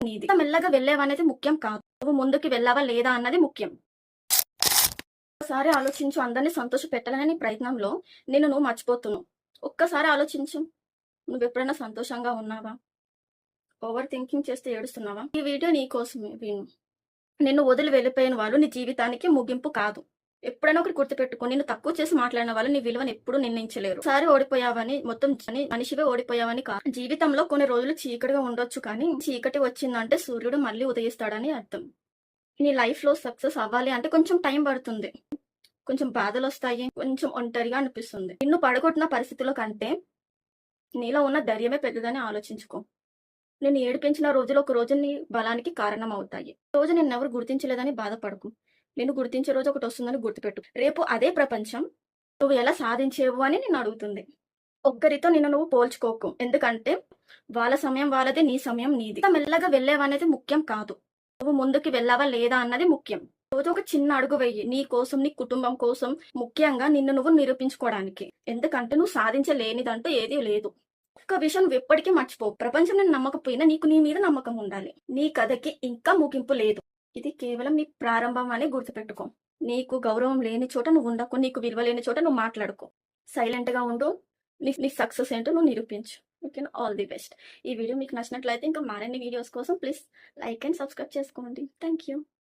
నీది. మెల్లగా వెళ్ళేవనేది ముఖ్యం కాదు. నువ్వు ముందుకు వెళ్ళావా లేదా అన్నది ముఖ్యం. ఒక్కసారి ఆలోచించు, అందరినీ సంతోష పెట్టాలనే నీ ప్రయత్నంలో నువ్వు మర్చిపోతున్నావు. ఒక్కసారి ఆలోచించు, నువ్వెప్పుడైనా సంతోషంగా ఉన్నావా? ఓవర్ థింకింగ్ చేస్తే ఏడుస్తున్నావా? ఈ వీడియో నీ కోసమే విను. నిన్ను వదిలి వెళ్ళిపోయిన వాళ్ళు నీ జీవితానికి ముగింపు కాదు. ఎప్పుడైనా ఒకటి గుర్తుపెట్టుకో, నిన్ను తక్కువ చేసి మాట్లాడిన వాళ్ళు నీ విలువను ఎప్పుడు నిర్ణయించలేరు. ఒకసారి ఓడిపోయావని మొత్తం మనిషివే ఓడిపోయావని కాదు. జీవితంలో కొన్ని రోజులు చీకటిగా ఉండొచ్చు, కానీ చీకటి వచ్చిందంటే సూర్యుడు మళ్ళీ ఉదయిస్తాడని అర్థం. నీ లైఫ్ లో సక్సెస్ అవ్వాలి అంటే కొంచెం టైం పడుతుంది. కొంచెం బాధలు వస్తాయి, కొంచెం ఒంటరిగా అనిపిస్తుంది. నిన్ను పడగొట్టిన పరిస్థితుల కంటే నీలో ఉన్న ధైర్యమే పెద్దదని ఆలోచించుకో. నేను ఏడిపించిన రోజులు ఒక రోజు నీ బలానికి కారణం అవుతాయి. రోజు నిన్నెవరు గుర్తించలేదని బాధపడకు. నిన్ను గుర్తించే రోజు ఒకటి వస్తుందని గుర్తుపెట్టు. రేపు అదే ప్రపంచం నువ్వు ఎలా సాధించేవు అని నిన్ను అడుగుతుంది. ఒక్కరితో నిన్ను నువ్వు పోల్చుకోకు, ఎందుకంటే వాళ్ళ సమయం వాళ్ళదే, నీ సమయం నీది. మెల్లగా వెళ్ళేవనేది ముఖ్యం కాదు. నువ్వు ముందుకు వెళ్ళావా లేదా అన్నది ముఖ్యం. రోజు ఒక చిన్న అడుగు వెయ్యి, నీ కోసం, నీ కుటుంబం కోసం, ముఖ్యంగా నిన్ను నువ్వు నిరూపించుకోవడానికి. ఎందుకంటే నువ్వు సాధించలేనిదంటూ ఏదీ లేదు. ఒక్క విషయం నువ్వు ఎప్పటికీ మర్చిపో, ప్రపంచం నేను నమ్మకపోయినా నీకు నీ మీద నమ్మకం ఉండాలి. నీ కథకి ఇంకా ముగింపు లేదు. ఇది కేవలం నీ ప్రారంభం అని గుర్తుపెట్టుకో. నీకు గౌరవం లేని చోట నువ్వు ఉండకు, నీకు విలువ లేని చోట నువ్వు మాట్లాడుకో. సైలెంట్ గా ఉండు, నీ సక్సెస్ ఏంటో నువ్వు నిరూపించు. Okay, all the best. ఈ వీడియో మీకు నచ్చినట్లయితే ఇంకా మరిన్ని వీడియోస్ కోసం ప్లీజ్ లైక్ అండ్ సబ్స్క్రైబ్ చేసుకోండి. Thank you.